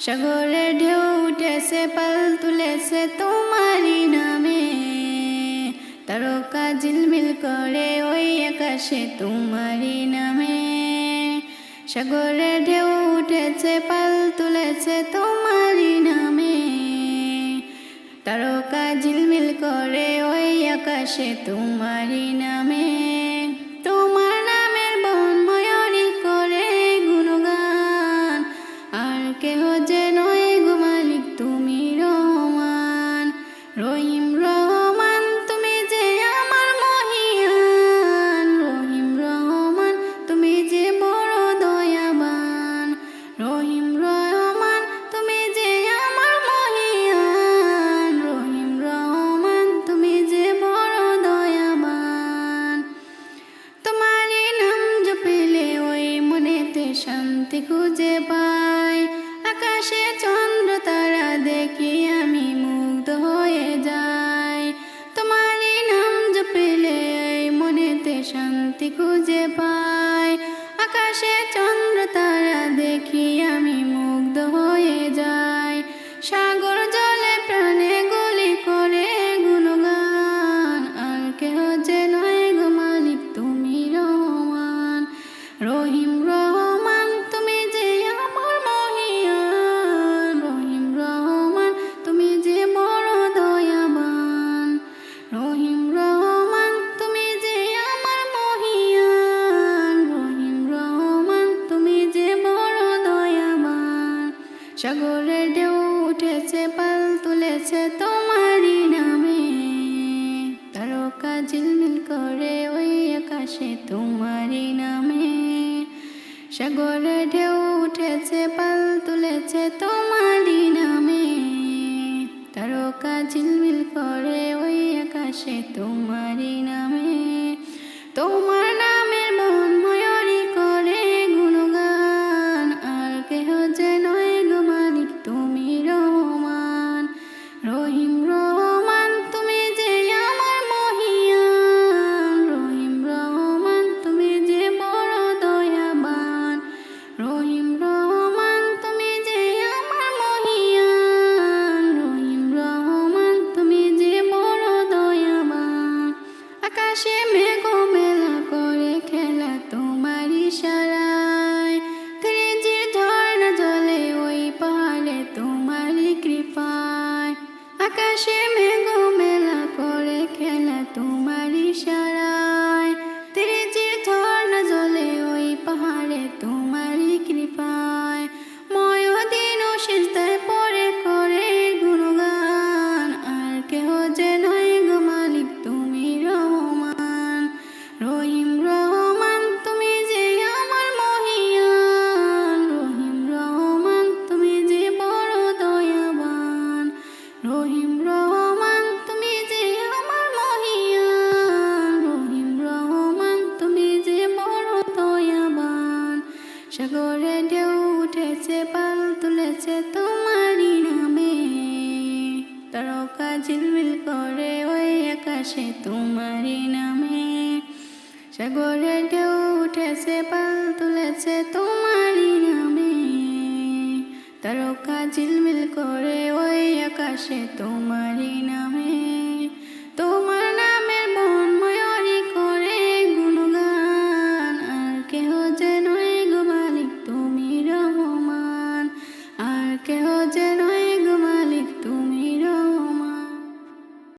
সাগরে ঢেউ উঠেছে পাল তুলেছে তোমারই নামে, তারকা ঝিলমিল করে ওই আকাশে তোমারই নামে। সাগরে ঢেউ উঠেছে পাল তুলেছে তোমারই নামে, তারকা ঝিলমিল করে ওই আকাশে তোমারই নামে। তোমার নামের বন ময়ূরী করে গুণগান, আর কেহ যে নয় গো মালিক তুমি রহমান। রহিম রহমান তুমি যে আমার মহিয়ান, রহিম রহমান তুমি যে বড় দয়াবান। রহিম রহমান তুমি যে আমার মহিয়ান, রহিম রহমান তুমি যে বড় দয়াবান। তোমারই নাম জপিলে ওই মনেতে শান্তি খুঁজে পাই, আকাশে চন্দ্র তারা দেখি আমি মুগ্ধ হয়ে যাই। তোমারই নাম জপিলে ওই মনেতে শান্তি খুঁজে পাই, আকাশে চন্দ্র তারা দেখি আমি মুগ্ধ হয়ে যাই। সাগর জলে প্রাণে গলি করে গুণগান, আর কেহ যে নয় গো মালিক তুমি রহমান। রহিম রহমান তুমি যে আমার মহিয়ান, রহিম রহমান তুমি যে বড় দয়াবান। রহিম রহমান তুমি যে আমার মহিয়ান, রহিম রহমান তুমি যে বড় দয়াবান। সাগরে ঢেউ উঠেছে পাল তুলেছে তোমারই নামে, তারকা ঝিলমিল করে ওই আকাশে তোমারই নামে। সাগরে ঢেউ উঠেছে পাল তুলেছে তোমারই নামে, তারকা ঝিলমিল করে ওই আকাশে তোমারই নামে। তোমার নামের বন ময়ূরী করে গুণগান, আর কেহ যে নয় গো মালিক তুমি রহমান। রহিম রহমান তুমি যে আমার মহিয়ান, রহিম রহমান তুমি যে বড় দয়াবান। রহিম রহমান তুমি যে আমার মহিয়ান, রহিম রহমান তুমি যে বড় দয়াবান। আকাশে মেঘ মেলা করে খেলা তোমার ইশারায়, ত্রিজির ঝর্ণা জলে ওই পাহাড়ে তোমারই কৃপায়। আকাশে মেঘ মেলা করে খেলা তোমার ইশারায়, ত্রিজির ঝর্ণা জলে ওই পাহাড়ে তোমারই কৃপায়। ময়দিন ও সিজদায় পড়ে করে গুণগান, আর কেহ যে নয় গো মালিক তুমি রহমান। রহিম রহমান তুমি যে আমার মহিয়ান, রহিম রহমান তুমি যে বড় দয়াবান। রহিম রহমান তুমি যে আমার মহিয়ান, রহিম রহমান তুমি যে বড় দয়াবান। সাগরে ঢেউ উঠেছে পাল তুলেছে তোমারই নামে, তারকা ঝিলমিল করে ওই আকাশে তোমারই নামে। সাগরে ঢেউ উঠেছে পাল তুলেছে তোমারই নামে, তারকা ঝিলমিল করে ওই আকাশে তোমারই নামে।